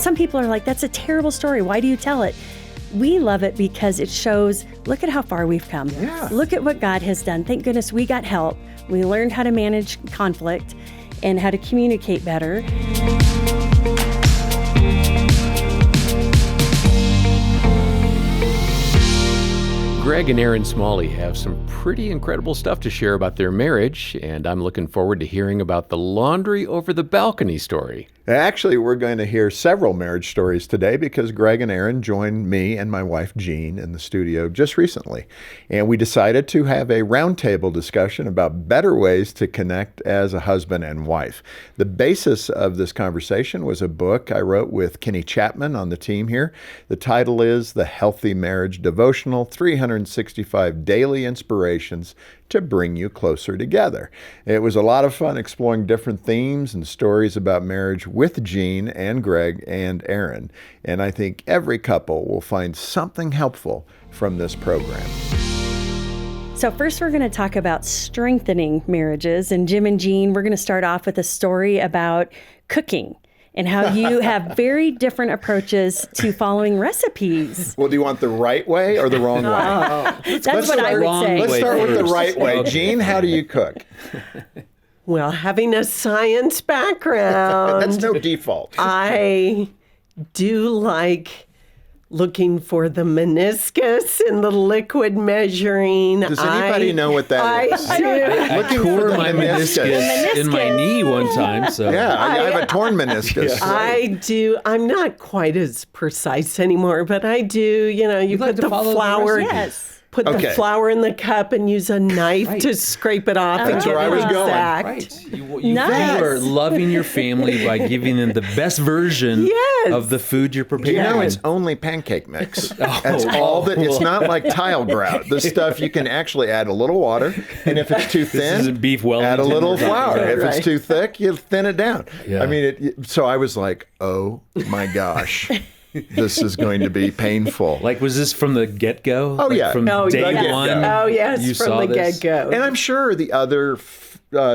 some people are like, that's a terrible story. Why do you tell it? We love it because it shows, look at how far we've come. Yeah. Look at what God has done. Thank goodness we got help. We learned how to manage conflict and how to communicate better. Greg and Erin Smalley have some pretty incredible stuff to share about their marriage, and I'm looking forward to hearing about the laundry over the balcony story. Actually, we're going to hear several marriage stories today because Greg and Erin joined me and my wife Jean in the studio just recently. And we decided to have a roundtable discussion about better ways to connect as a husband and wife. The basis of this conversation was a book I wrote with Kenny Chapman on the team here. The title is The Healthy Marriage Devotional, 365 Daily Inspirations to bring you closer together. It was a lot of fun exploring different themes and stories about marriage with Jean and Greg and Erin. And I think every couple will find something helpful from this program. So first we're going to talk about strengthening marriages. And Jim and Jean, we're going to start off with a story about cooking and how you have very different approaches to following recipes. Well, do you want the right way or the wrong way? That's what I would say. Let's start with the right way. Okay. Jean, how do you cook? Well, having a science background, That's no default. I do like looking for the meniscus in the liquid measuring. Does anybody know what that is? I do. I Looking for tore the my meniscus in my meniscus. knee one time. So Yeah, I have a torn meniscus. I do. I'm not quite as precise anymore, but I do. You like put to the follow the flour. recipe. Yes. Put Okay. the flour in the cup and use a knife Right. to scrape it off and That's get where I it was going. exact. right. You Nice. are loving your family by giving them the best version Yes. of the food you're Do you preparing. know it's only pancake mix? That's all that. It's not like tile grout. This stuff you can actually add a little water, and if it's too thin, isn't beef Wellington add a little we're talking flour. about. If Right. it's too thick, you thin it down. Yeah. I mean, so I was like, oh my gosh, this is going to be painful. Like, was this from the get-go? Oh, Like, yeah. From Oh, day yes. one? Oh, yes, you from saw the this? get-go. And I'm sure the other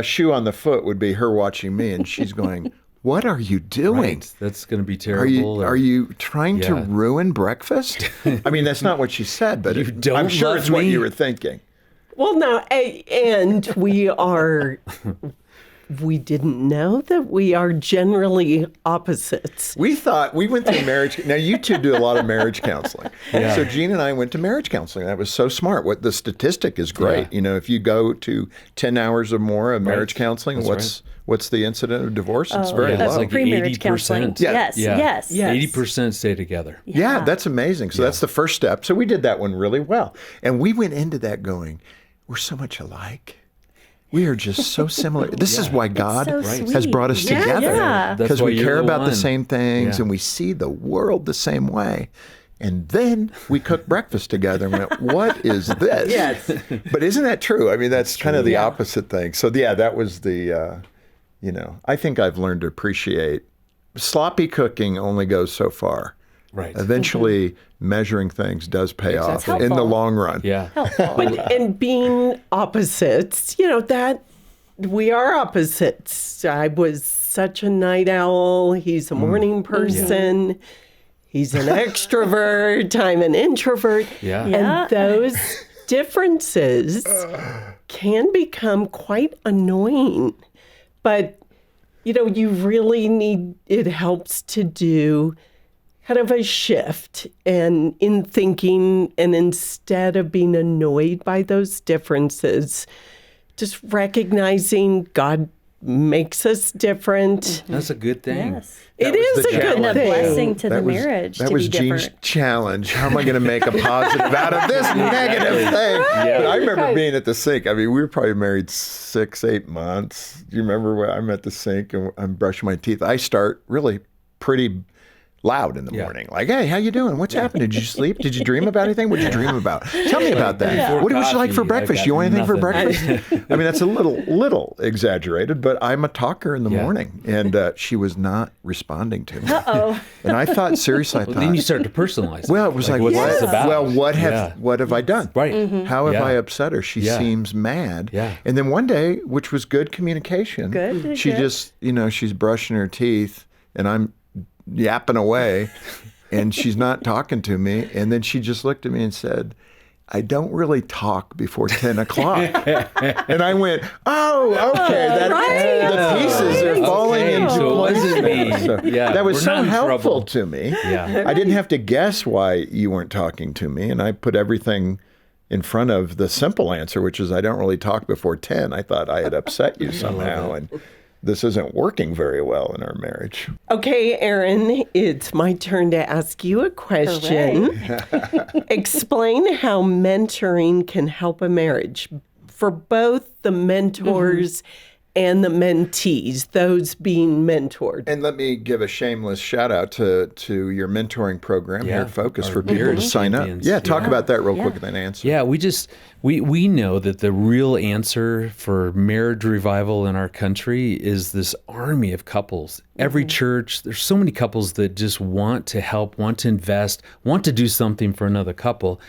shoe on the foot would be her watching me, and she's going, "What are you doing? Right. That's going to be terrible. Are you trying to Yeah. ruin breakfast?" I mean, that's not what she said, but You don't I'm sure love it's what me? you were thinking. Well, no, and we didn't know that we are generally opposites. We thought we went through marriage. Now you two do a lot of marriage counseling. Yeah. So Jean and I went to marriage counseling. That was so smart. What the statistic is great. Yeah. If you go to 10 hours or more of marriage counseling, That's what's the incident of divorce? It's very yeah, low. it's like Pre-marriage 80%. counseling. Yeah. Yes, Yeah. yes. Yeah. 80% stay together. Yeah, that's amazing. So that's the first step. So we did that one really well. And we went into that going, we're so much alike. We are just so similar. This is why God so has sweet. brought us Yeah, together. yeah. That's Because why we you're care the about the one. same things Yeah. and we see the world the same way. And then we cooked breakfast together and went, what is this? Yes. But isn't that true? I mean, that's kind of the opposite thing. So, yeah, that was the, I think I've learned to appreciate sloppy cooking only goes so far. Right. Eventually, measuring things does pay off Exactly. in the Helpful. long run. Yeah. And being opposites, that we are opposites. I was such a night owl. He's a morning person. He's an extrovert. I'm an introvert. Yeah. Yeah. And those differences can become quite annoying. But, you really need, it helps to do kind of a shift and in thinking, and instead of being annoyed by those differences, just recognizing God makes us different. That's a good thing. Yes. It was is the a good challenge. And a thing. blessing to the That was- marriage That to was be Jean's different. challenge. How am I going to make a positive out of this negative thing? But I remember being at the sink. I mean, we were probably married 6-8 months. Do you remember when I'm at the sink and I'm brushing my teeth? I start really pretty loud in the morning. Like, hey, how you doing? What's happening? Did you sleep? Did you dream about anything? What did you dream about? Tell me about that. Before What would you like for coffee, breakfast? I've You want got anything for nothing. breakfast? I mean, that's a little exaggerated, but I'm a talker in the Yeah. morning. And she was not responding to me. Uh-oh. And I thought, seriously, I thought, Then you start to personalize it. well, it was like, what's what? this about? Well, what have Yeah. I done? Right. How have Yeah. I upset her? She Yeah. seems mad. Yeah. And then one day, which was good communication, Good, she good. just, she's brushing her teeth, and I'm yapping away, and she's not talking to me. And then she just looked at me and said, I don't really talk before 10 o'clock. And I went, oh, okay. The pieces are falling into So it place. wasn't me. So Yeah, that was we're so not in helpful trouble. to me. Yeah. I didn't have to guess why you weren't talking to me. And I put everything in front of the simple answer, which is I don't really talk before 10. I thought I had upset you somehow. And this isn't working very well in our marriage. Okay, Aaron, it's my turn to ask you a question. Explain how mentoring can help a marriage for both the mentors and the mentees, those being mentored. And let me give a shameless shout out to your mentoring program here at Focus our for people to marriage sign champions. up. Yeah, talk about that real Yeah. quick and then answer. Yeah, we know that the real answer for marriage revival in our country is this army of couples. Every church, there's so many couples that just want to help, want to invest, want to do something for another couple.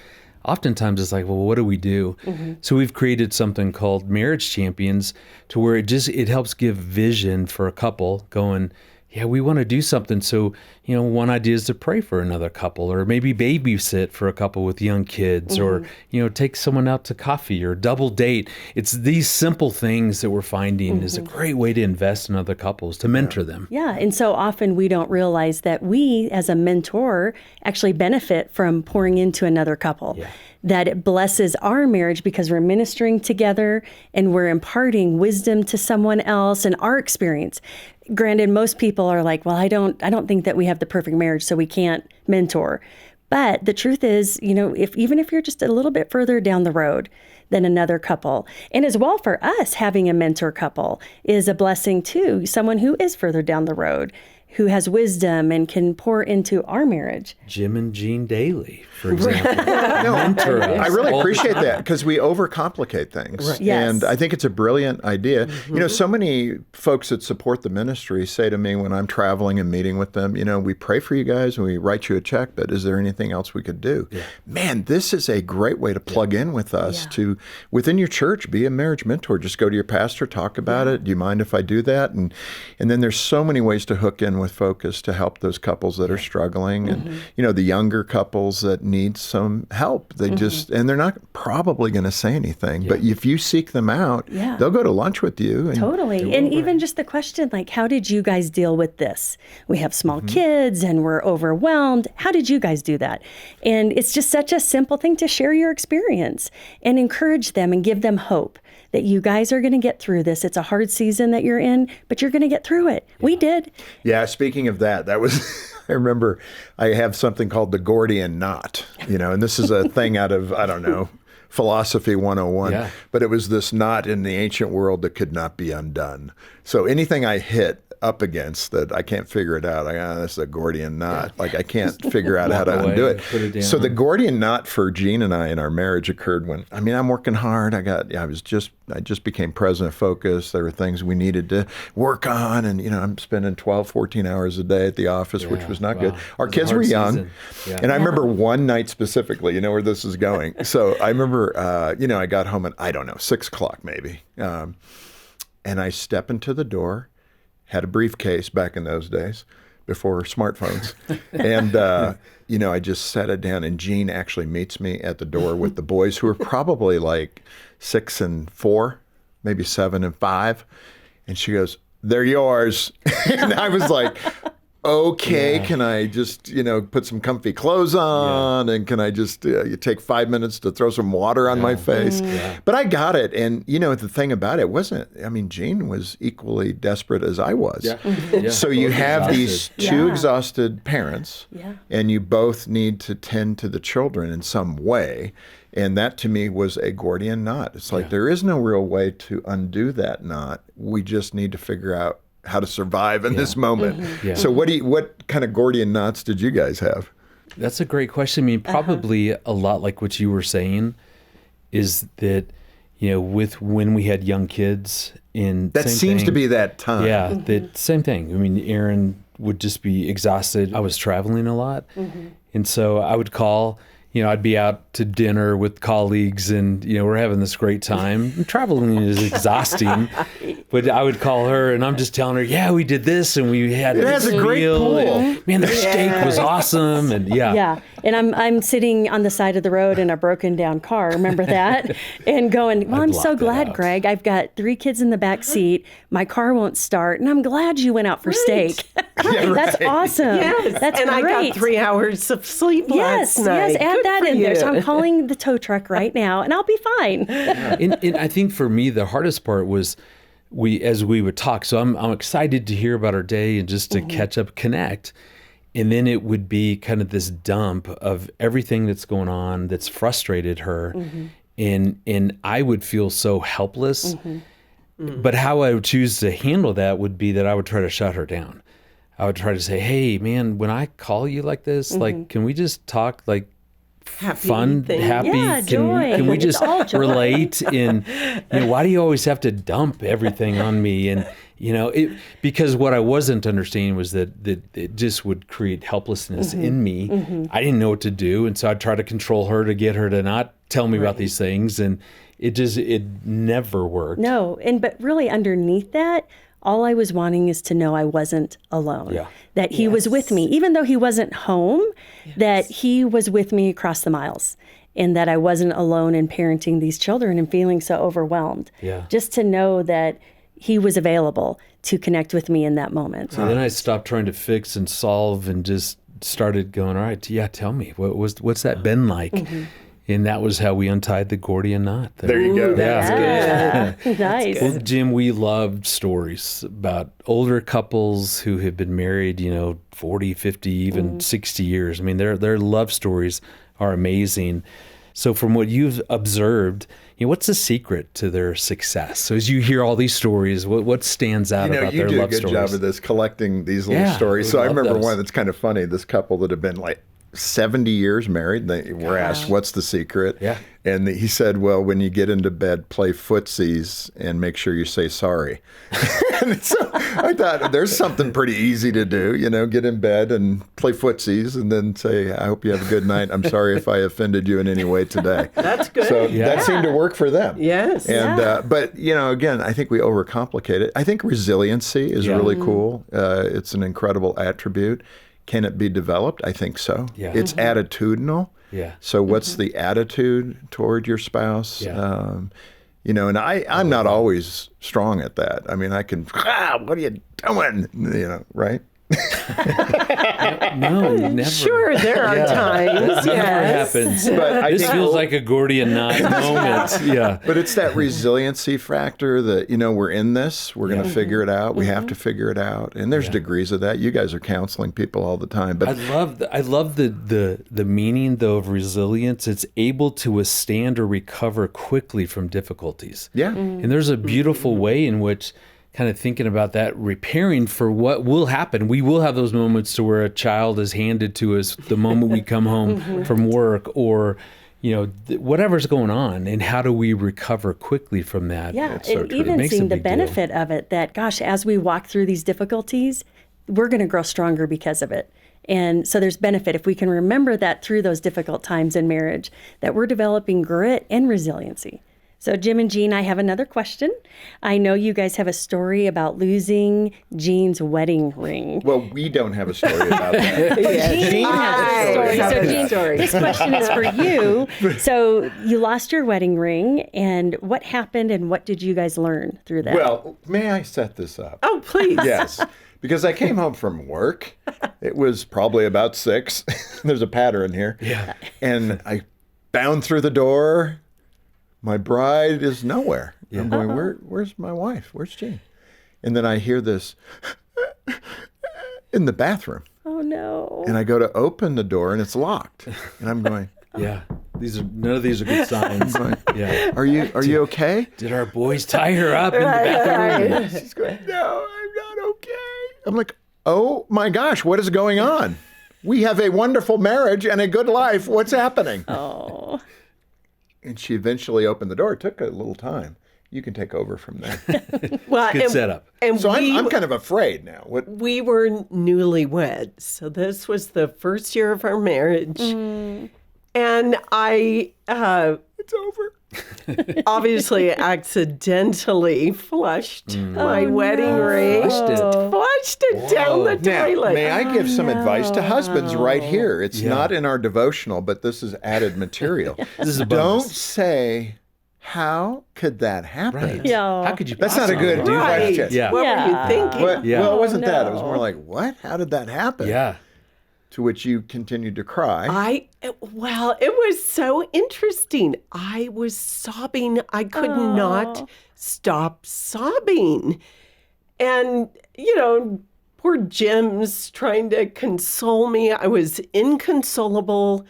Oftentimes it's like, well, what do we do? So we've created something called Marriage Champions, to where it helps give vision for a couple going, yeah, we want to do something. So, one idea is to pray for another couple, or maybe babysit for a couple with young kids, or, take someone out to coffee or double date. It's these simple things that we're finding is a great way to invest in other couples, to mentor them. Yeah. And so often we don't realize that we, as a mentor, actually benefit from pouring into another couple. That it blesses our marriage because we're ministering together and we're imparting wisdom to someone else and our experience. Granted, most people are like, well, I don't think that we have the perfect marriage, so we can't mentor. But the truth is, even if you're just a little bit further down the road than another couple, and as well for us, having a mentor couple is a blessing too. Someone who is further down the road, who has wisdom and can pour into our marriage. Jim and Jean Daly, for example. Mentor us I really all the appreciate time. that because we overcomplicate things. Yes. And I think it's a brilliant idea. So many folks that support the ministry say to me when I'm traveling and meeting with them, we pray for you guys and we write you a check, but is there anything else we could do? Man, this is a great way to plug in with us to, within your church, be a marriage mentor. Just go to your pastor, talk about it. Do you mind if I do that? And then there's so many ways to hook in with Focus to help those couples that are struggling and, the younger couples that need some help. They just, and they're not probably going to say anything, but if you seek them out, they'll go to lunch with you. And Totally. And even just the question, like, how did you guys deal with this? We have small kids and we're overwhelmed. How did you guys do that? And it's just such a simple thing to share your experience and encourage them and give them hope that you guys are going to get through this. It's a hard season that you're in, but you're going to get through it. We did. Yeah, speaking of that was, I remember I have something called the Gordian knot, and this is a thing out of, I don't know, Philosophy 101. Yeah. But it was this knot in the ancient world that could not be undone. So anything I hit up against that I can't figure it out, this is a Gordian knot. Like I can't figure out how to away, undo it. put it down. So the Gordian knot for Jean and I in our marriage occurred when, I'm working hard. I just became president of Focus. There were things we needed to work on. And, I'm spending 12, 14 hours a day at the office, which was not good. Our It was a kids were hard young. season. Yeah. And I remember one night specifically, you know where this is going. So I remember, I got home at, 6 o'clock maybe. And I step into the door, had a briefcase back in those days before smartphones. And, I just sat it down and Jean actually meets me at the door with the boys who are probably like 6 and 4, maybe 7 and 5. And she goes, "They're yours." And I was like, okay, can I just, put some comfy clothes on and can I just you take 5 minutes to throw some water on my face? But I got it. And, the thing about it wasn't, Jean was equally desperate as I was. Yeah. So you Both have these exhausted. two Yeah. exhausted parents and you both need to tend to the children in some way. And that to me was a Gordian knot. It's like there is no real way to undo that knot. We just need to figure out how to survive in this moment. Yeah. So what kind of Gordian knots did you guys have? That's a great question. I mean, probably a lot like what you were saying is that, with when we had young kids in That seems to be that time. Yeah, the same thing. I mean, Aaron would just be exhausted. I was traveling a lot. And so I would call, I'd be out to dinner with colleagues and, we're having this great time. And traveling is exhausting, but I would call her and I'm just telling her, yeah, we did this and we had has this a great meal, pool. and, man, the steak was awesome. And Yeah. And I'm sitting on the side of the road in a broken down car. Remember that? And going, well, I'm so blocked that glad, out. Greg. I've got 3 kids in the back seat. My car won't start. And I'm glad you went out for steak. That's awesome. Yes. That's and great. I got 3 hours of sleep Yes, last night. yes, add Good that for in there. So I'm you. calling the tow truck right now and I'll be fine. and I think for me, the hardest part was as we would talk. So I'm excited to hear about our day and just to catch up, connect. And then it would be kind of this dump of everything that's going on that's frustrated her. And I would feel so helpless. But how I would choose to handle that would be that I would try to shut her down. I would try to say, hey, man, when I call you like this, like, can we just talk like Happy fun, thing. happy? Yeah, joy. Can we It's just all joy. relate? And why do you always have to dump everything on me? And because what I wasn't understanding was that it just would create helplessness in me. I didn't know what to do, and so I'd try to control her to get her to not tell me about these things, and it never worked. No, but really underneath that, all I was wanting is to know I wasn't alone. Yeah. That he was with me, even though he wasn't home, that he was with me across the miles. And that I wasn't alone in parenting these children and feeling so overwhelmed. Yeah. Just to know that he was available to connect with me in that moment. So then I stopped trying to fix and solve and just started going, all right, yeah, tell me, what's that been like? And that was how we untied the Gordian knot. There you go. Yeah. Nice. Well, Jim, we loved stories about older couples who have been married, 40, 50, even 60 years. I mean, their love stories are amazing. So from what you've observed, what's the secret to their success? So as you hear all these stories, what stands out about you their do a love good stories? job of this, collecting these little Yeah, stories. we So I love remember those. one that's kind of funny. This couple that had been like 70 years married, they were asked, what's the secret? Yeah. And he said, well, when you get into bed, play footsies and make sure you say sorry. And so I thought there's something pretty easy to do, get in bed and play footsies and then say, I hope you have a good night. I'm sorry if I offended you in any way today. That's good. So that seemed to work for them. Yes. And but again, I think we overcomplicate it. I think resiliency is really cool. It's an incredible attribute. Can it be developed? I think so. Yeah. It's attitudinal. Yeah. So what's the attitude toward your spouse? Yeah. And I'm not always strong at that. I mean, I can, what are you doing? Right? No, never. Sure, there are times. Never Yes. happens. But I This think- feels like a Gordian knot moment. Yeah. But it's that resiliency factor that, we're in this, we're going to figure it out. We have to figure it out. And there's degrees of that. You guys are counseling people all the time. But I love the meaning though of resilience. It's able to withstand or recover quickly from difficulties. yeah. And there's a beautiful way in which kind of thinking about that, repairing for what will happen. We will have those moments to where a child is handed to us the moment we come home from work, or whatever's going on, and how do we recover quickly from that? Yeah, so and true. It even makes a seeing the big deal. benefit of it, that, gosh, as we walk through these difficulties, we're going to grow stronger because of it. And so there's benefit if we can remember that through those difficult times in marriage, that we're developing grit and resiliency. So Jim and Jean, I have another question. I know you guys have a story about losing Jean's wedding ring. Well, we don't have a story about that. Jean has a story. have So a Jean, story. this question is for you. So you lost your wedding ring, and what happened, and what did you guys learn through that? Well, may I set this up? Oh, please. Yes, because I came home from work. It was probably about 6. There's a pattern here. Yeah. And I bound through the door. My bride is nowhere. I'm going, where's my wife? Where's Jean? And then I hear this in the bathroom. Oh, no. And I go to open the door and it's locked. And I'm going, Yeah. None of these are good signs. Yeah. are you okay? Did our boys tie her up in the bathroom? She's going, no, I'm not okay. I'm like, oh my gosh, what is going on? We have a wonderful marriage and a good life. What's happening? Oh. And she eventually opened the door. It took a little time. You can take over from there. Well, Good setup. And So we, I'm kind of afraid now. What? we were newlyweds. So this was the first year of our marriage. And And I It's over. obviously accidentally flushed my wedding ring. Flushed it. Flushed it down the Now, toilet. may I give some advice to husbands right here? It's not in our devotional, but this is added material. This is a Don't bonus. say, how could that happen? Right. Yeah. How could you? That's not a good possibly do that? Right. question. Yeah. What were Yeah. you thinking? Well, Yeah. well, it wasn't that. It was no. more like, what? How did that happen? Yeah. To which you continued to cry. Well, it was so interesting. I was sobbing. I could not stop sobbing. And, poor Jim's trying to console me. I was inconsolable.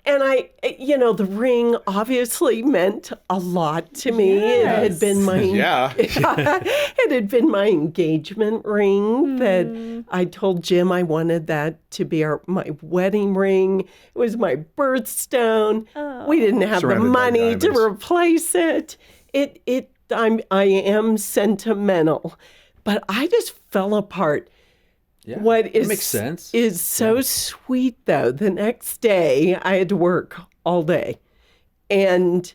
And the ring obviously meant a lot to me. It had been my Yeah. it had been my engagement ring that I told Jim I wanted that to be my wedding ring. It was my birthstone. We didn't have the Surrounded by money to diamonds. replace it. I am sentimental, but I just fell apart. Yeah. What That makes sense. is so sweet, though, the next day I had to work all day. And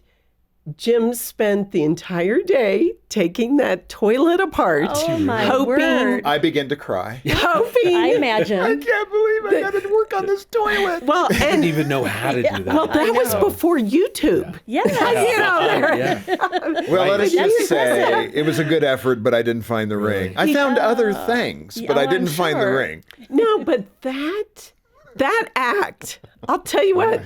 Jim spent the entire day taking that toilet apart, Oh, my hoping, word. I began to cry. hoping. I imagine. can't believe I got to work on this toilet. Well, I didn't and even know how to do that. well, that was before YouTube. Yes. Well, let us That's just say impressive. it was a good effort, but I didn't find the ring. I found other things, but I I'm didn't find the sure. ring. No, but that act, I'll tell you what,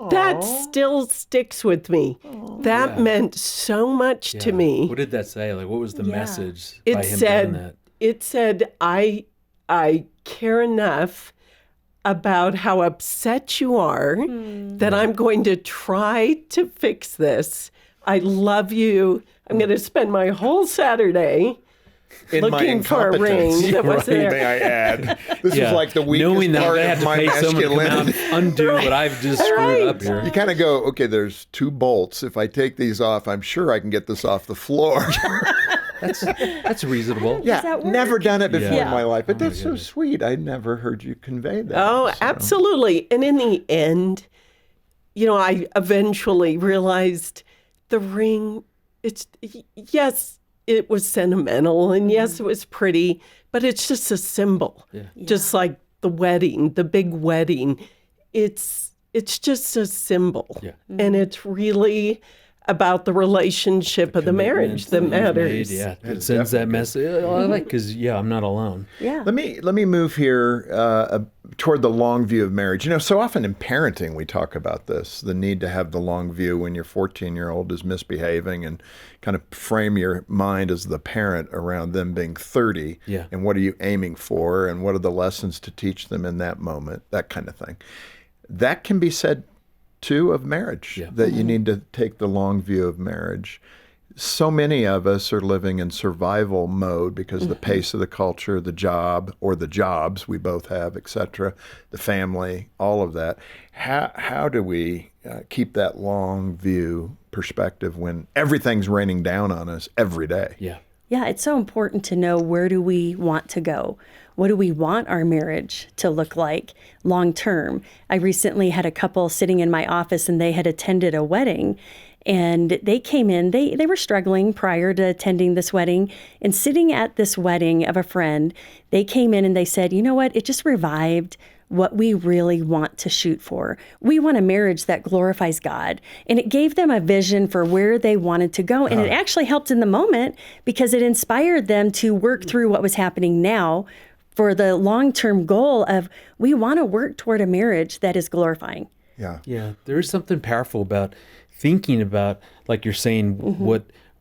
that still sticks with me. That meant so much to me. What did that say? Like, what was the message It by him doing said, that? I care enough about how upset you are that I'm going to try to fix this. I love you. I'm going to spend my whole Saturday In my looking for a incompetence, ring that wasn't may there. I add. This was like the weakest Knowing that part I had of to my pay someone to come out masculinity. and undo what I've just screwed up here. You kind of go, okay, there's 2 bolts. If I take these off, I'm sure I can get this off the floor. That's reasonable. Yeah, that work? never done it before Yeah. in my life, but that's so sweet. I never heard you convey that. Oh, So- absolutely. And in the end, I eventually realized the ring, yes, it was sentimental and yes, it was pretty, but it's just a symbol. Just like the wedding, the big wedding. It's just a symbol. Yeah. And it's really about the relationship of the marriage that Commitment you've matters. made, yeah, it sends that message. I like because I'm not alone. Yeah. Let me move here toward the long view of marriage. So often in parenting we talk about this, the need to have the long view when your 14-year-old is misbehaving, and kind of frame your mind as the parent around them being 30. Yeah. And what are you aiming for, and what are the lessons to teach them in that moment, that kind of thing. That can be said too of marriage, that you need to take the long view of marriage. So many of us are living in survival mode because the pace of the culture, the job or the jobs we both have, etc., the family, all of that. How do we keep that long view perspective when everything's raining down on us every day? Yeah. Yeah, it's so important to know, where do we want to go? What do we want our marriage to look like long term? I recently had a couple sitting in my office, and they had attended a wedding, and they came in, they were struggling prior to attending this wedding, and sitting at this wedding of a friend, they came in and they said, you know what, it just revived what we really want to shoot for. We want a marriage that glorifies God. And it gave them a vision for where they wanted to go. And it actually helped in the moment because it inspired them to work through what was happening now for the long-term goal of, we want to work toward a marriage that is glorifying. Yeah. Yeah, there is something powerful about thinking about, like you're saying,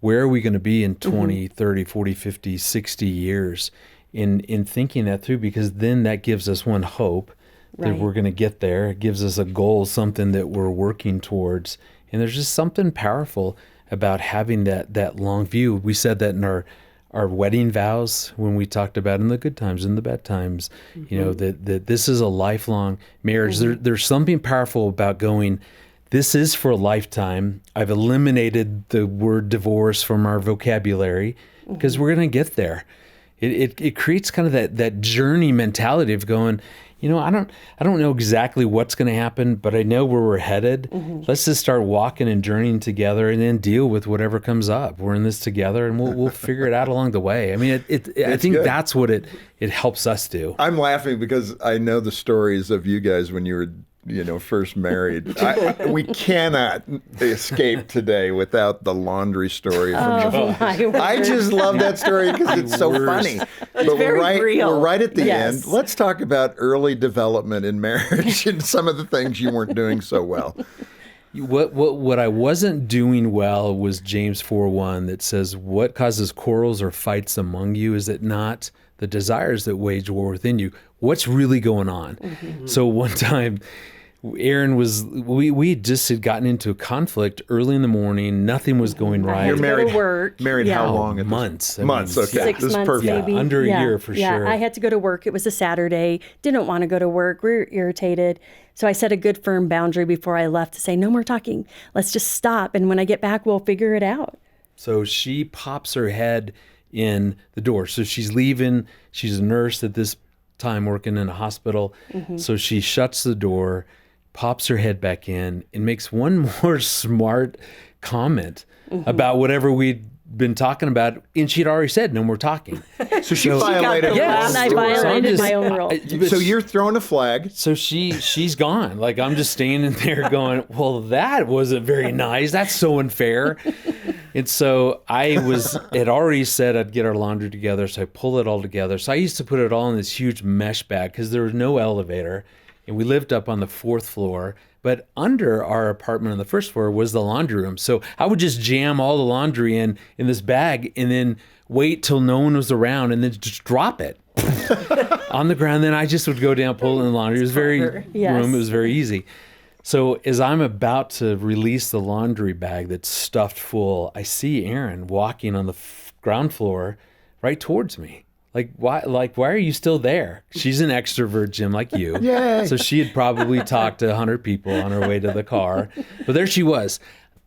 where are we going to be in 20, 30, 40, 50, 60 years in thinking that through, because then that gives us one hope that Right. we're going to get there. It gives us a goal, something that we're working towards. And there's just something powerful about having that long view. We said that in our wedding vows when we talked about in the good times and the bad times, that this is a lifelong marriage. There's something powerful about going, this is for a lifetime. I've eliminated the word divorce from our vocabulary because we're going to get there. it creates kind of that journey mentality of going, I don't know exactly what's going to happen, but I know where we're headed. Let's just start walking and journeying together, and then deal with whatever comes up. We're in this together, and we'll figure it out along the way. I mean, I think good. that's what it helps us do. I'm laughing because I know the stories of you guys when you were first married. We cannot escape today without the laundry story from you. My word. I just love that story because it's so funny. But we're right at the Yes. end. Let's talk about early development in marriage and some of the things you weren't doing so well. What I wasn't doing well was James 4:1 that says, "What causes quarrels or fights among you? Is it not the desires that wage war within you?" What's really going on? So one time, Aaron we just had gotten into a conflict early in the morning. Nothing was going I right. had You're to married. go to work. Married Yeah. how long? At this- Months. I Months. mean, Okay. 6 This is months, perfect. maybe. Under a year for sure. I had to go to work. It was a Saturday. Didn't want to go to work. We were irritated. So I set a good firm boundary before I left to say, no more talking. Let's just stop. And when I get back, we'll figure it out. So she pops her head in the door. So she's leaving. She's a nurse at this time working in a hospital. So she shuts the door, pops her head back in, and makes one more smart comment about whatever we'd been talking about. And she'd already said, no more talking. So she violated. Yes. I violated my own rule. So you're throwing a flag. So she's gone. Like, I'm just standing there going, well, that wasn't very nice. That's so unfair. And so I had already said I'd get our laundry together. So I pulled it all together. So I used to put it all in this huge mesh bag because there was no elevator. And we lived up on the 4th floor. But under our apartment on the 1st floor was the laundry room. So I would just jam all the laundry in this bag and then wait till no one was around and then just drop it on the ground. Then I just would go down, pull it in the laundry. It was Yes. It was very easy. So as I'm about to release the laundry bag that's stuffed full, I see Erin walking on the ground floor right towards me. Why are you still there? She's an extrovert, Jim, like you. Yay. So she had probably talked to 100 people on her way to the car. But there she was.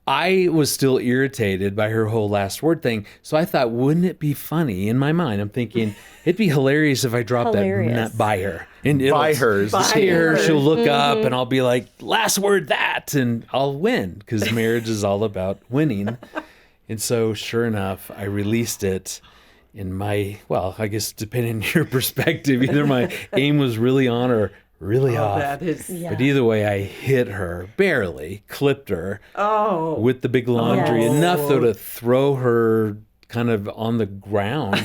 I was still irritated by her whole last word thing. So I thought, wouldn't it be funny? In my mind, I'm thinking, it'd be hilarious if I dropped that nut by her. And By her. Scare her. She'll look up and I'll be like, last word that. And I'll win because marriage is all about winning. And so sure enough, I released it. In I guess depending on your perspective, either my aim was really on or really off. That is. But either way, I hit her, barely, clipped her with the big laundry, Yes. enough though to throw her kind of on the ground.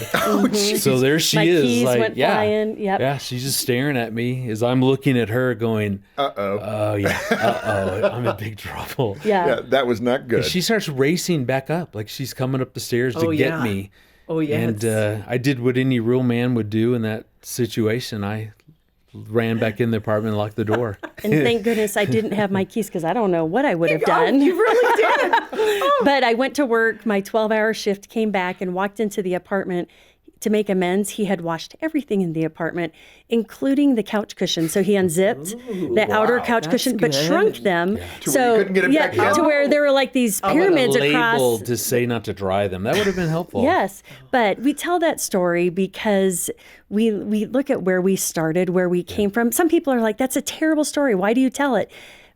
So there she My is. keys went flying. Yep. Yeah, she's just staring at me as I'm looking at her going, oh yeah, I'm in big trouble. Yeah, that was not good. She starts racing back up, like she's coming up the stairs to get yeah. me. Oh, yes. And I did what any real man would do in that situation. I ran back in the apartment and locked the door. And thank goodness I didn't have my keys because I don't know what I would have done. You really did. But I went to work, my 12-hour shift, came back and walked into the apartment. To make amends, he had washed everything in the apartment, including the couch cushions. So he unzipped the outer couch cushion, but good. shrunk them. To where you couldn't get it back in. to where there were like these pyramids a label across. to say not to dry them. That would have been helpful. Yes, but we tell that story because we look at where we started, where we came from. Some people are like, that's a terrible story. Why do you tell it?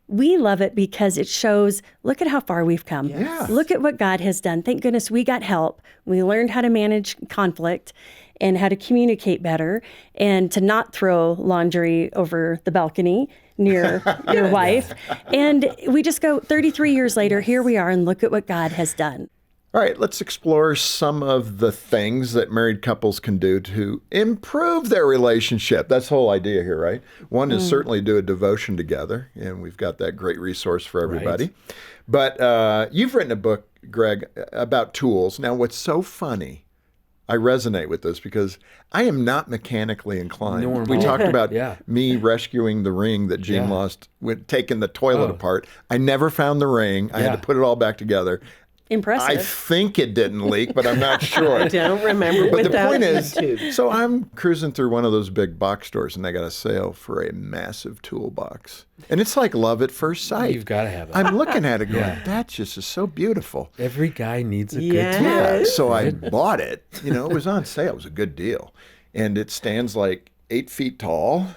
We love it because it shows, look at how far we've come. Yes. Look at what God has done. Thank goodness we got help. We learned how to manage conflict and how to communicate better and to not throw laundry over the balcony near your wife. And we just go 33 years later, here we are, and look at what God has done. All right, let's explore some of the things that married couples can do to improve their relationship. That's the whole idea here, right? One is certainly do a devotion together, and we've got that great resource for everybody. Right. But you've written a book, Greg, about tools. Now, what's so funny, I resonate with this because I am not mechanically inclined. We talked about me rescuing the ring that Gene lost, taking the toilet apart. I never found the ring. I had to put it all back together. Impressive. I think it didn't leak, but I'm not sure. I don't remember. But the without point is, YouTube. so I'm cruising through one of those big box stores, and they got a sale for a massive toolbox. And it's like love at first sight. You've got to have it. I'm looking at it going, that just is so beautiful. Every guy needs a Yes. good tool. Yeah, so I bought it. You know, it was on sale. It was a good deal. And it stands like 8 feet tall.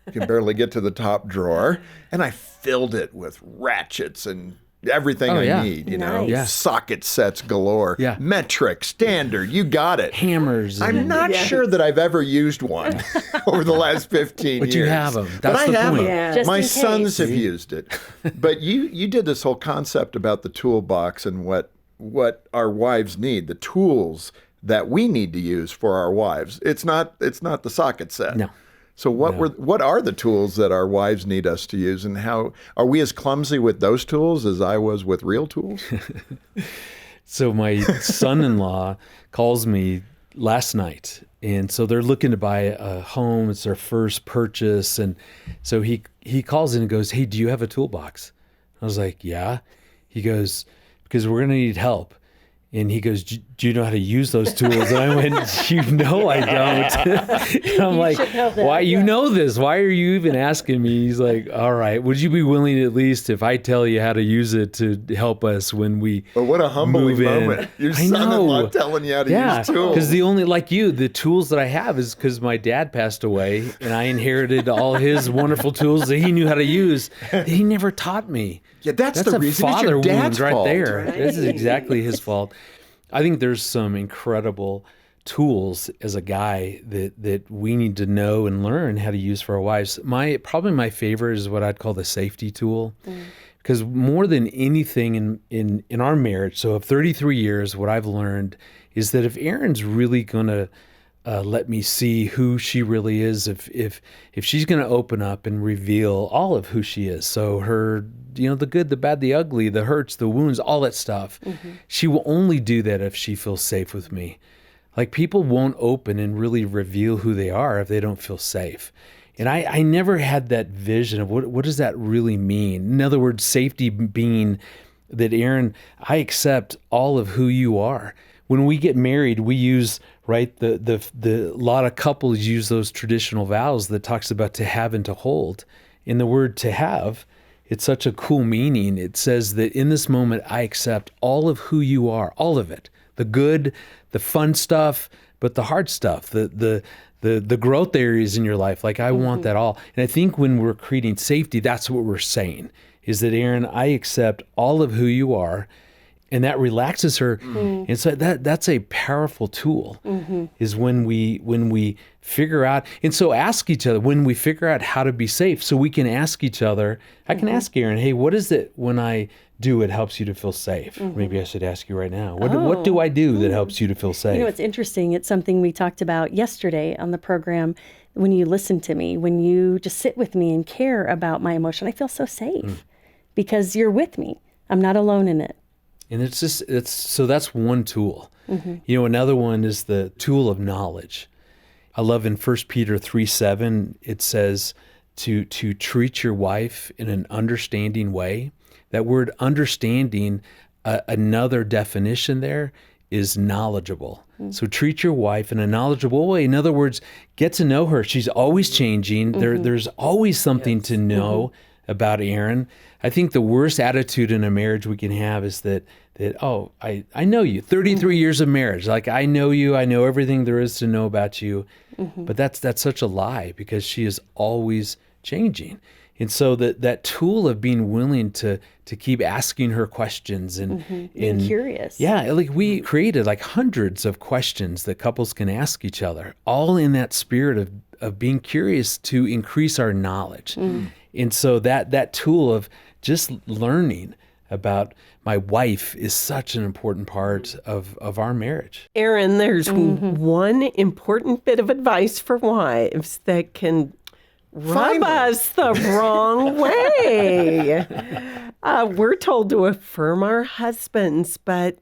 You can barely get to the top drawer. And I filled it with ratchets and everything Oh, I yeah. need, you know, Nice. Yeah. socket sets galore, Yeah. metric, standard, you got it. Hammers. I'm and- not sure that I've ever used one over the last 15 But years. you have 'em. But That's I the have point. 'em. Yeah. Just My in sons case. have used it. But you did this whole concept about the toolbox and what our wives need, the tools that we need to use for our wives. It's not the socket set. No. So what are the tools that our wives need us to use, and how are we as clumsy with those tools as I was with real tools? So my son-in-law calls me last night, and so they're looking to buy a home. It's their first purchase, and so he calls in and goes, "Hey, do you have a toolbox?" I was like, "Yeah." He goes, "Because we're gonna need help." And he goes, "Do you know how to use those tools?" And I went, "You know I don't." And I'm like, should know that, "Why you yeah. know this? Why are you even asking me?" He's like, "All right, would you be willing at least if I tell you how to use it to help us when we But what a humbling move in?" moment. Your I son-in-law know. telling you how to Yeah, use tools. because the only, like you, the tools that I have is because my dad passed away and I inherited all his wonderful tools that he knew how to use that he never taught me. Yeah, that's the a reason. It's father your wound dad's right fault. there. This is exactly his fault. I think there's some incredible tools as a guy that we need to know and learn how to use for our wives. Probably my favorite is what I'd call the safety tool. Because more than anything in our marriage, so of 33 years, what I've learned is that if Erin's really going to let me see who she really is, if she's going to open up and reveal all of who she is, so her, the good, the bad, the ugly, the hurts, the wounds, all that stuff, she will only do that if she feels safe with me. Like, people won't open and really reveal who they are if they don't feel safe. And I never had that vision of what does that really mean? In other words, safety being that, Erin, I accept all of who you are. When we get married, we use, right, the lot of couples use those traditional vows that talks about to have and to hold. In the word to have, it's such a cool meaning. It says that in this moment, I accept all of who you are, all of it, the good, the fun stuff, but the hard stuff, the growth areas in your life. Like, I want that all. And I think when we're creating safety, that's what we're saying, is that, Erin, I accept all of who you are. And that relaxes her. And so that's a powerful tool, is when we figure out, and so ask each other, when we figure out how to be safe, so we can ask each other. I can ask Erin, "Hey, what is it when I do it helps you to feel safe?" Maybe I should ask you right now. What do I do that helps you to feel safe? It's interesting. It's something we talked about yesterday on the program. When you listen to me, when you just sit with me and care about my emotion, I feel so safe because you're with me. I'm not alone in it. And so that's one tool. Another one is the tool of knowledge. I love in 1 Peter 3:7, it says to treat your wife in an understanding way. That word understanding, another definition there is knowledgeable. So treat your wife in a knowledgeable way. In other words, get to know her. She's always changing. There's always something to know about Erin. I think the worst attitude in a marriage we can have is that I know you. 33 years of marriage. Like, I know you. I know everything there is to know about you. But that's such a lie, because she is always changing. And so that tool of being willing to keep asking her questions and Curious. Yeah, like, we created like hundreds of questions that couples can ask each other, all in that spirit of being curious to increase our knowledge. And so that tool of just learning about my wife is such an important part of our marriage. Erin, there's one important bit of advice for wives that can rub us the wrong way. We're told to affirm our husbands, but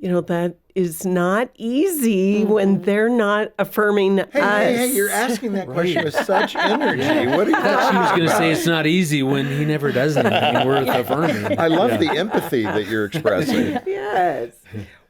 that is not easy when they're not affirming us. Hey, you're asking that question with such energy. What are you I thought she talking was going to about? say it's not easy when he never does anything worth affirming. I love the empathy that you're expressing. Yes.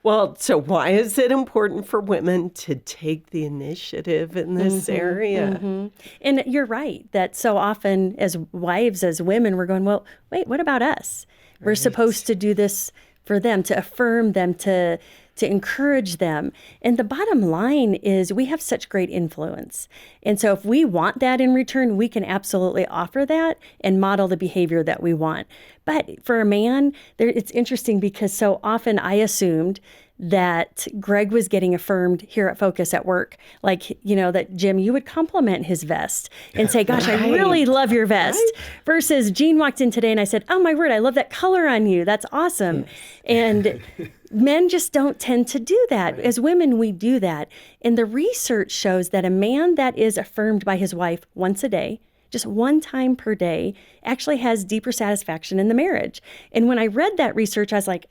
Well, so why is it important for women to take the initiative in this area? And you're right that so often as wives, as women, we're going, well, wait, what about us? We're supposed to do this for them, to affirm them, to encourage them. And the bottom line is we have such great influence. And so if we want that in return, we can absolutely offer that and model the behavior that we want. But for a man, it's interesting because so often I assumed that Greg was getting affirmed here at Focus at work. Like, you know, that Jim, you would compliment his vest and say, gosh, I really love your vest. Versus Jean walked in today and I said, oh my word, I love that color on you. That's awesome. And men just don't tend to do that. As women, we do that. And the research shows that a man that is affirmed by his wife once a day, just one time per day, actually has deeper satisfaction in the marriage. And when I read that research, I was like,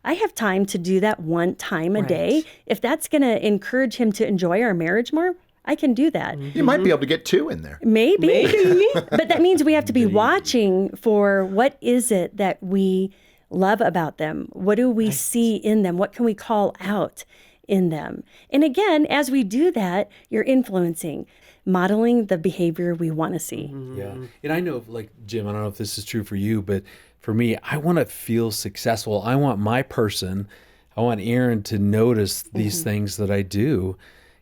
I have time to do that one time a day. If that's going to encourage him to enjoy our marriage more, I can do that. You might be able to get 2 in there. Maybe. But that means we have to be watching for what is it that we love about them? What do we see in them? What can we call out in them? And again, as we do that, you're influencing, modeling the behavior we want to see. Yeah. And I know, like, Jim, I don't know if this is true for you, but for me, I want to feel successful. I want I want Erin to notice these things that I do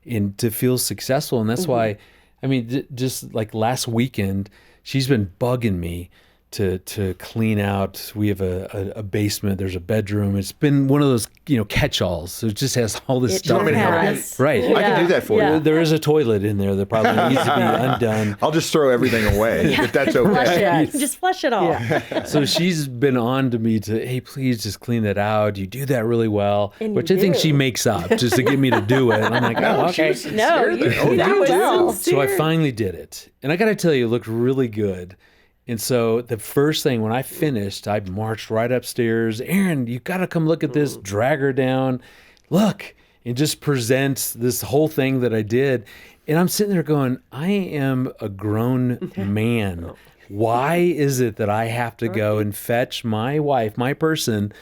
and to feel successful. And that's why, I mean, just like last weekend, she's been bugging me to clean out. We have a basement. There's a bedroom. It's been one of those, catch-alls. So it just has all this It stuff want me in to help there. you? has. Right. I can do that for you. There is a toilet in there that probably needs to be undone. I'll just throw everything away if that's Flush okay. it. Just flush it all. So she's been on to me to, hey, please just clean that out. You do that really well, And which you I think do. she makes up just to get me to do it. And I'm like, oh, okay. No, you do That was well. So I sincere. finally did it. And I got to tell you, it looked really good. And so the first thing when I finished, I marched right upstairs. Erin, you got to come look at this. Drag her down. Look, and just present this whole thing that I did. And I'm sitting there going, I am a grown man. Why is it that I have to go and fetch my wife, my person,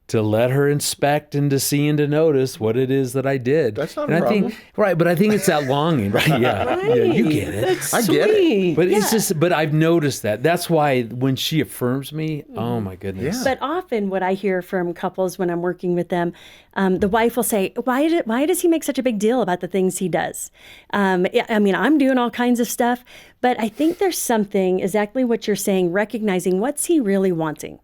to let her inspect and to see and to notice what it is that I did? That's not and a I problem. think, right, but I think it's that longing, right? Yeah, yeah, you get it. That's I get it. sweet. But it's just, but I've noticed that. That's why when she affirms me, oh my goodness. Yeah. But often what I hear from couples when I'm working with them, the wife will say, why does he make such a big deal about the things he does? I mean, I'm doing all kinds of stuff, but I think there's something, exactly what you're saying, recognizing what's he really wanting.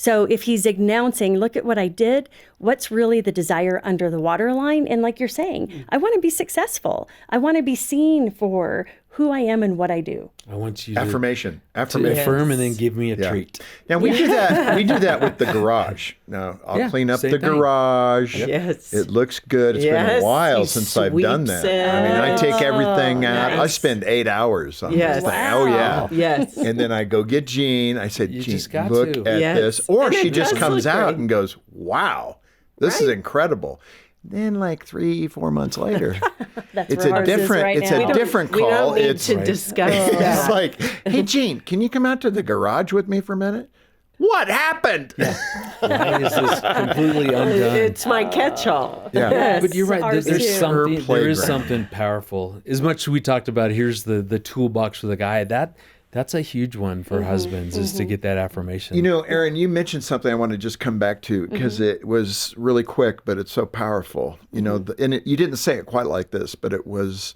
So if he's announcing, look at what I did, what's really the desire under the waterline? And like you're saying, I want to be successful. I want to be seen for who I am and what I do. I want you to Affirmation. to Affirmation. affirm and then give me a Yeah. treat. Now we do that. We do that with the garage. Now I'll Yeah, clean up same the thing. garage. Yes. It looks good. It's been Yes, a while he since I've done that. sweeps I mean, I take everything out. I nice. spend 8 hours on Yes. this thing. Oh yeah. Yes. And then I go get Jean. I said, You Jean, just got look to. at Yes. this. Or And she it just does comes look out great. and goes, wow, this is incredible. Then like 3-4 months later, That's it's where a ours is different. right It's now. a different We call. don't need It's to discuss it's that. like, hey Jean, can you come out to the garage with me for a minute? What happened? Why is this completely undone? It's my catch-all. Yeah. Yes, But you're right. ours There's too. something. Her There is playground. something powerful. As much as we talked about, here's the toolbox for the guy. That's a huge one for husbands is to get that affirmation. You know, Erin, you mentioned something I want to just come back to because it was really quick, but it's so powerful. You know, you didn't say it quite like this, but it was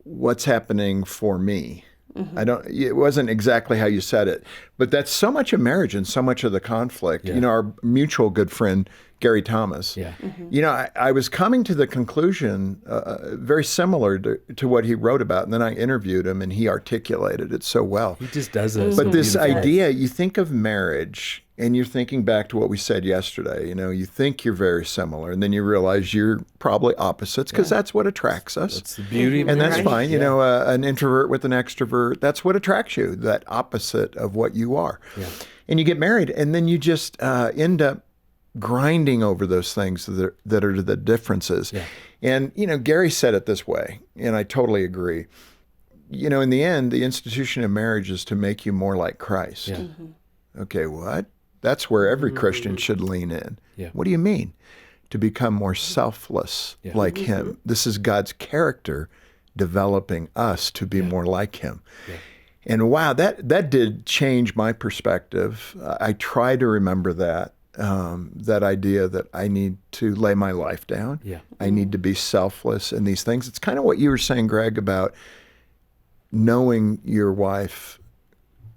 what's happening for me. It wasn't exactly how you said it, but that's so much of marriage and so much of the conflict. You know, our mutual good friend, Gary Thomas. Yeah. You know, I was coming to the conclusion very similar to what he wrote about. And then I interviewed him and he articulated it so well. he just does it. But this beautifully. idea, you think of marriage and you're thinking back to what we said yesterday. You know, you think you're very similar and then you realize you're probably opposites because that's what attracts us. That's the beauty of And that's marriage. fine. You know, an introvert with an extrovert, that's what attracts you, that opposite of what you are. And you get married and then you just end up grinding over those things that are the differences. Yeah. And, Gary said it this way, and I totally agree. In the end, the institution of marriage is to make you more like Christ. Yeah. Okay, what? That's where every Christian should lean in. Yeah. What do you mean? To become more selfless like him. This is God's character developing us to be more like him. Yeah. And wow, that did change my perspective. I try to remember that idea that I need to lay my life down. Yeah. I need to be selfless in these things. It's kind of what you were saying, Greg, about knowing your wife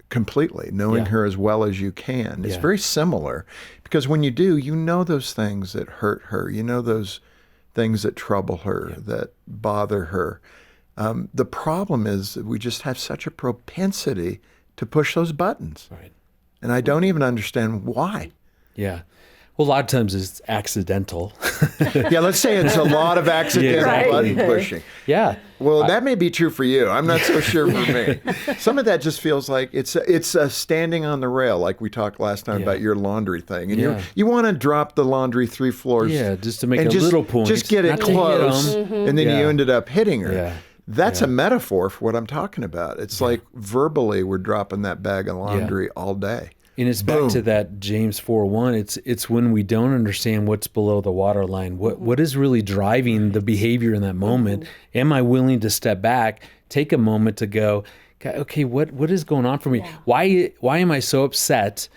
completely, knowing her as well as you can. It's very similar, because when you do, you know those things that hurt her. You know those things that trouble her, that bother her. The problem is that we just have such a propensity to push those buttons. Right. And I don't even understand why. Yeah. Well, a lot of times it's accidental. Yeah, let's say it's a lot of accidental exactly. button pushing. Yeah. Well, that may be true for you. I'm not so sure for me. Some of that just feels like it's a standing on the rail, like we talked last time about your laundry thing. And you want to drop the laundry 3 floors. Yeah, just to make and a little point. Just get it not to hit close, 'em. and then you ended up hitting her. Yeah. That's a metaphor for what I'm talking about. It's like verbally we're dropping that bag of laundry all day. And it's back to that James 4:1. It's when we don't understand what's below the waterline. What is really driving the behavior in that moment? Am I willing to step back, take a moment to go, okay, what is going on for me? Why am I so upset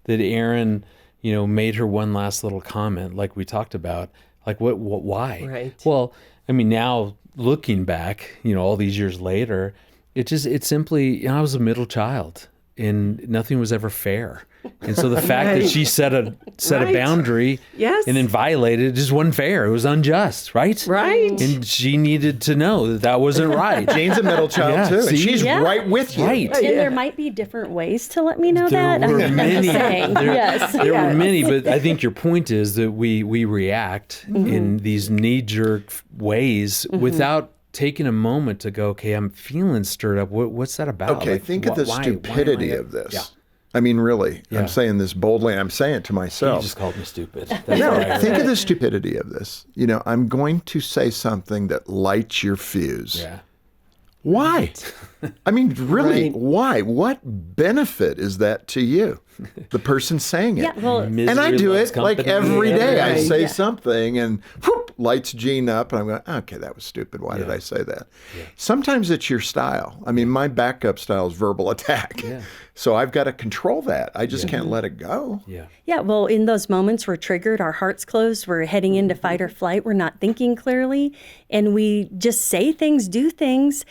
that Erin, made her one last little comment like we talked about? Like why? Right. Well, I mean, now looking back, all these years later, it's simply, I was a middle child. And nothing was ever fair. And so the fact that she set a boundary and then violated it just wasn't fair. It was unjust, right? Right. And she needed to know that wasn't right. Jane's a middle child too, and see? she's right with you. Right. And there might be different ways to let me know There that. were I'm many. just saying. Yes. There were many, but I think your point is that we react in these knee-jerk ways without taking a moment to go, okay, I'm feeling stirred up. What's that about? Okay, think of the stupidity of this. Yeah. I mean, really, Yeah. I'm saying this boldly. I'm saying it to You myself. just called me stupid. That's No, what I heard. think of the stupidity of this. I'm going to say something that lights your fuse. Yeah. Why? I mean, really, Right. why? What benefit is that to you, the person saying it? Yeah, well, And I Misery do loves it like company. every day. I Right. say something and whoop, lights Gene up, and I'm going, okay, that was stupid. Why did Yeah. I say that? Sometimes it's your style. I mean, my backup style is verbal attack. Yeah. So I've got to control that. I just can't let it go. Yeah. Yeah, well, in those moments we're triggered, our heart's closed, we're heading into fight or flight, we're not thinking clearly, and we just say things, do things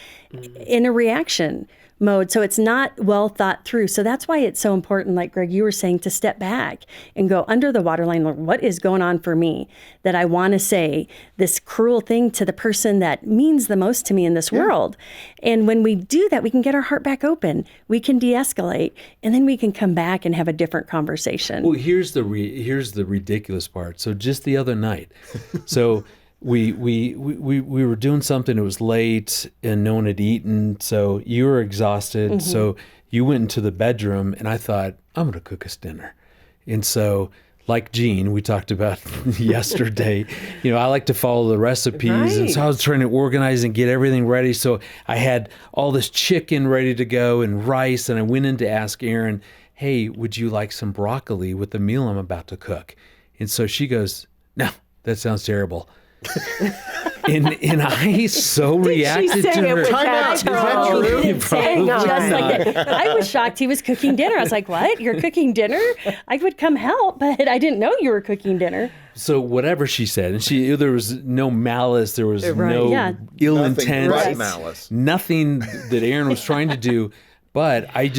in a reaction mode. So it's not well thought through. So that's why it's so important, like Greg, you were saying, to step back and go under the waterline. Like, what is going on for me that I want to say this cruel thing to the person that means the most to me in this world? And when we do that, we can get our heart back open. We can de-escalate, and then we can come back and have a different conversation. Well, here's the ridiculous part. So just the other night, so we were doing something. It was late, and no one had eaten. So you were exhausted. So you went into the bedroom, and I thought, I'm going to cook us dinner. And so, like Gene, we talked about yesterday, I like to follow the recipes. And so I was trying to organize and get everything ready. So I had all this chicken ready to go and rice. And I went in to ask Erin, hey, would you like some broccoli with the meal I'm about to cook? And so she goes, no, that sounds terrible. and I so reacted say to it her. with Time out. Is that true? Saying Probably just not. like that. I was shocked he was cooking dinner. I was like, what? You're cooking dinner? I would come help, but I didn't know you were cooking dinner. So whatever she said, and there was no malice, there was no Yeah. ill Nothing intent, but malice. nothing that Erin was trying to do. But I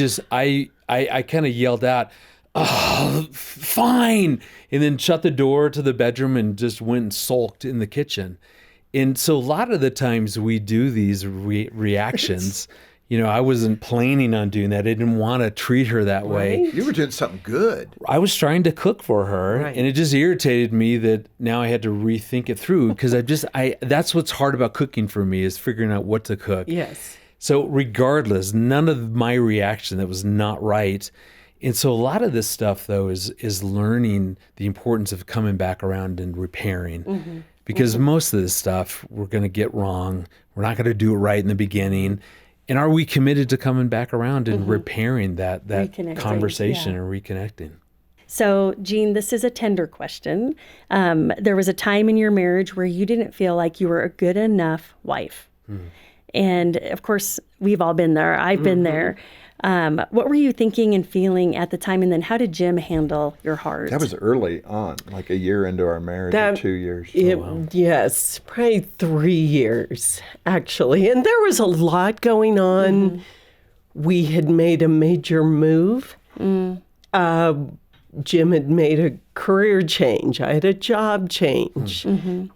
kind of yelled out, oh, fine. And then shut the door to the bedroom and just went and sulked in the kitchen. And so a lot of the times we do these reactions. I wasn't planning on doing that. I didn't want to treat her that way. You were doing something good. I was trying to cook for her, Right. and it just irritated me that now I had to rethink it through, because that's what's hard about cooking for me, is figuring out what to cook. Yes. So regardless, none of my reaction that was not right. And so a lot of this stuff, though, is learning the importance of coming back around and repairing. Because most of this stuff we're going to get wrong. We're not going to do it right in the beginning. And are we committed to coming back around and repairing that Reconnecting, conversation yeah. and reconnecting? So, Jean, this is a tender question. There was a time in your marriage where you didn't feel like you were a good enough wife. And of course, we've all been there. I've been there. What were you thinking and feeling at the time? And then how did Jim handle your heart? That was early on, like a year into our marriage, or 2 years. Yes, probably 3 years, actually. And there was a lot going on. We had made a major move. Jim had made a career change. I had a job change.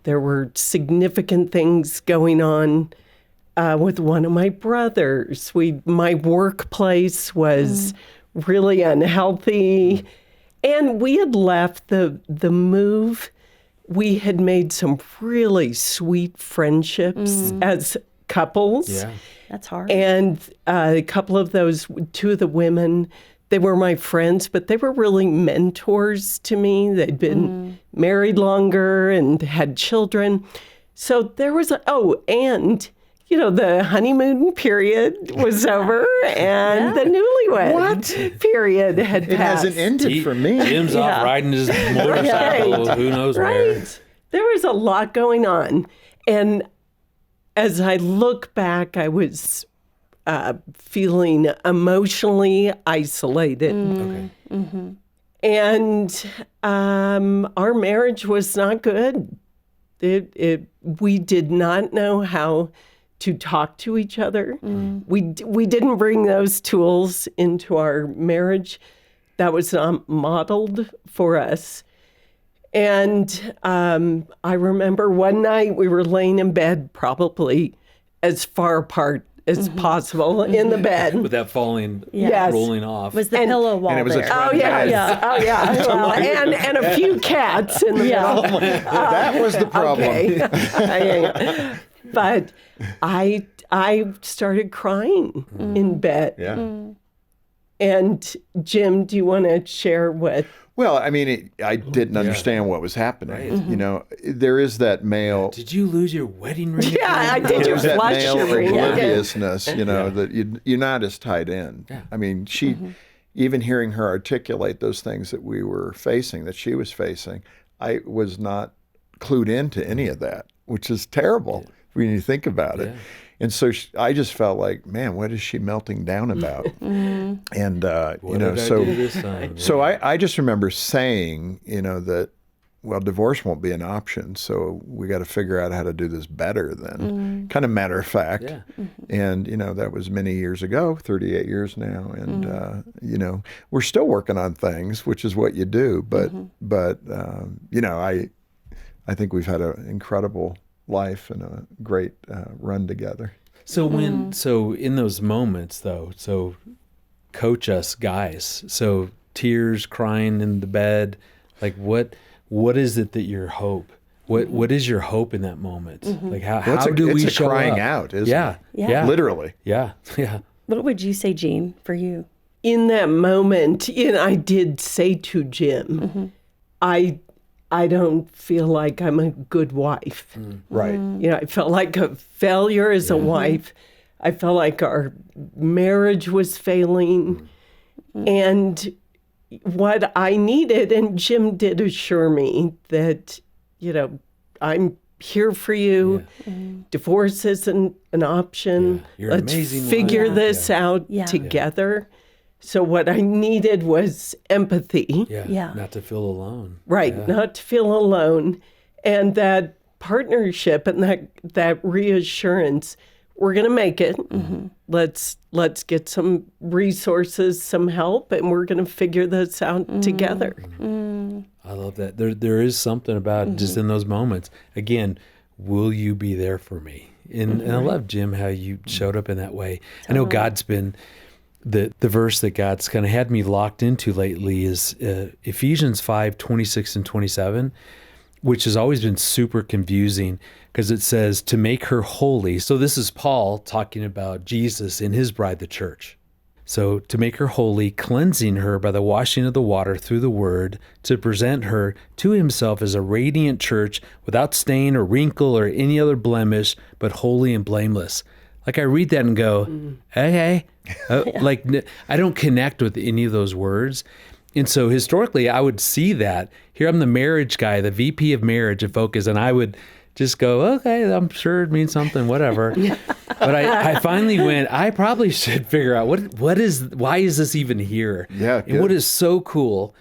There were significant things going on with one of my brothers. My workplace was really unhealthy. And we had left the move. We had made some really sweet friendships as couples. Yeah. That's hard. And a couple of those, two of the women, they were my friends, but they were really mentors to me. They'd been married longer and had children. So there was, and the honeymoon period was over and the newlywed period had It passed. hasn't ended for me. Jim's off riding his motorcycle, who knows where. There was a lot going on. And as I look back, I was feeling emotionally isolated. Okay. And our marriage was not good. We did not know how to talk to each other. We didn't bring those tools into our marriage. That was not modeled for us. And I remember one night we were laying in bed, probably as far apart as possible in the bed. With that falling, Yes. rolling off. was the pillow wall and it was a there? twin Oh, yes. Yeah. Oh, yeah. Well, and a few cats in the middle. That was the problem. Okay. But I started crying in bed. Yeah. And Jim, do you want to share what? Well, I mean, I didn't understand what was happening. There is that male. Did you lose your wedding ring? Yeah, I did. You There's that flush male your ring. obliviousness, that you're not as tied in. Yeah. I mean, even hearing her articulate those things that we were facing, that she was facing, I was not clued into any of that, which is terrible when you think about it. And so I just felt like, man, what is she melting down about? And What did I do this time? so I just remember saying, that, well, divorce won't be an option. So we got to figure out how to do this better than kind of matter of fact. Yeah. And, that was many years ago, 38 years now. And, we're still working on things, which is what you do. But I think we've had an incredible life and a great run together. So in those moments though, so coach us guys. So tears, crying in the bed, like what is it that your hope? What is your hope in that moment? Like how do we show crying up? out, isn't Yeah. it? Yeah. Literally. Yeah. Yeah. What would you say, Jean, for you? In that moment, I did say to Jim, I don't feel like I'm a good wife. Right. I felt like a failure as a wife. I felt like our marriage was failing. And what I needed, and Jim did assure me that, I'm here for you. Divorce isn't an option. You're an Let's amazing figure wife. this out together. So what I needed was empathy. Yeah. Not to feel alone. Right, not to feel alone. And that partnership and that reassurance, we're going to make it. Let's get some resources, some help, and we're going to figure this out together. I love that. There is something about just in those moments. Again, will you be there for me? And I love, Jim, how you showed up in that way. I know God's been, the verse that God's kind of had me locked into lately is Ephesians 5:26 and 27, which has always been super confusing because it says to make her holy. So this is Paul talking about Jesus in his bride, the church. So to make her holy, cleansing her by the washing of the water through the word, to present her to himself as a radiant church without stain or wrinkle or any other blemish, but holy and blameless. Like I read that and go, hey. Like I don't connect with any of those words. And so historically, I would see that. Here I'm the marriage guy, the VP of marriage at Focus, and I would just go, okay, I'm sure it means something, whatever. But I finally went, I probably should figure out why is this even here? Yeah, and what is so cool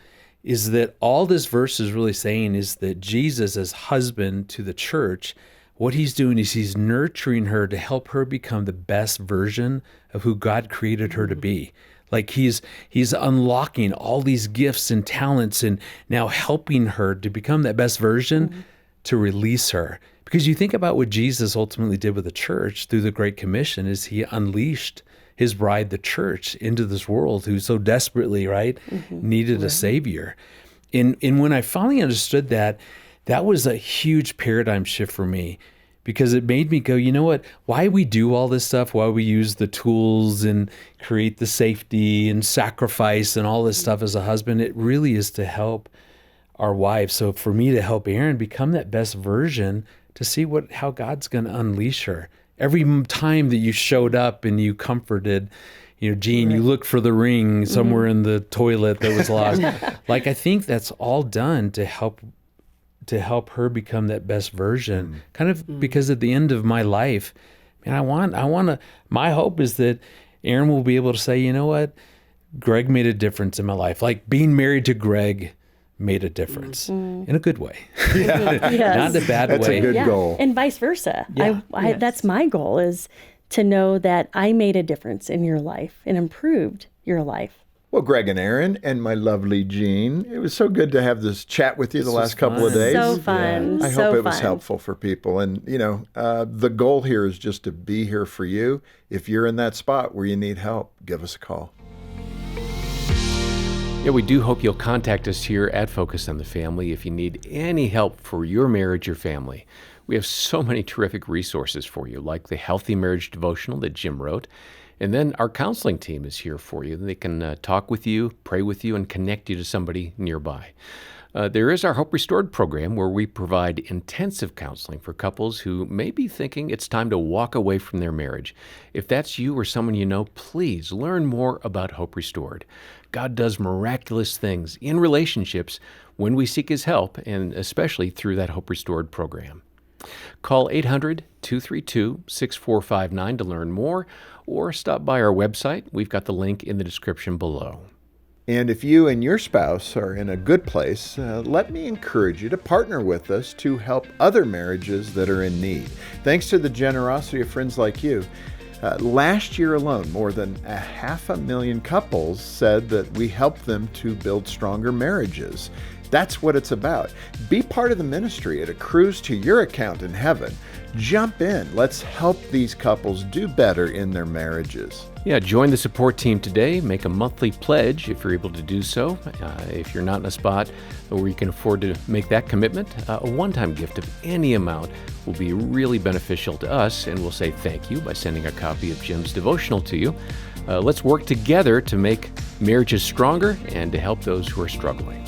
is that all this verse is really saying is that Jesus, as husband to the church, what he's doing is he's nurturing her to help her become the best version of who God created her to be. Like he's unlocking all these gifts and talents and now helping her to become that best version, to release her. Because you think about what Jesus ultimately did with the church through the Great Commission is he unleashed his bride, the church, into this world who so desperately, needed a savior. And when I finally understood that, that was a huge paradigm shift for me, because it made me go, you know what, why we do all this stuff, why we use the tools and create the safety and sacrifice and all this stuff as a husband, it really is to help our wives. So for me to help Erin become that best version, to see how God's going to unleash her. Every time that you showed up and you comforted, Jean, you looked for the ring somewhere in the toilet that was lost. Like, I think that's all done to help her become that best version. Kind of because at the end of my life, man, my hope is that Erin will be able to say, you know what, Greg made a difference in my life. Like being married to Greg made a difference in a good way. Yes. Not in a bad That's way. a good goal. And vice versa. Yeah. That's my goal, is to know that I made a difference in your life and improved your life. Well, Greg and Erin and my lovely Jean, it was so good to have this chat with you the last couple of days. So fun. I hope it was helpful for people. And, the goal here is just to be here for you. If you're in that spot where you need help, give us a call. Yeah, we do hope you'll contact us here at Focus on the Family if you need any help for your marriage or family. We have so many terrific resources for you, like the Healthy Marriage Devotional that Jim wrote. And then our counseling team is here for you. They can talk with you, pray with you, and connect you to somebody nearby. There is our Hope Restored program, where we provide intensive counseling for couples who may be thinking it's time to walk away from their marriage. If that's you or someone you know, please learn more about Hope Restored. God does miraculous things in relationships when we seek his help, and especially through that Hope Restored program. Call 800-232-6459 to learn more, or stop by our website. We've got the link in the description below. And if you and your spouse are in a good place, let me encourage you to partner with us to help other marriages that are in need. Thanks to the generosity of friends like you, last year alone, more than 500,000 couples said that we helped them to build stronger marriages. That's what it's about. Be part of the ministry. It accrues to your account in heaven. Jump in. Let's help these couples do better in their marriages. Yeah, join the support team today. Make a monthly pledge if you're able to do so. If you're not in a spot where you can afford to make that commitment, a one-time gift of any amount will be really beneficial to us, and we'll say thank you by sending a copy of Jim's devotional to you. Let's work together to make marriages stronger and to help those who are struggling.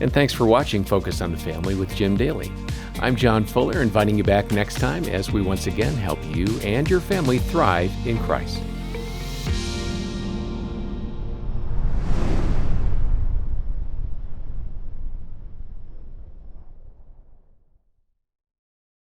And thanks for watching Focus on the Family with Jim Daly. I'm John Fuller, inviting you back next time as we once again help you and your family thrive in Christ.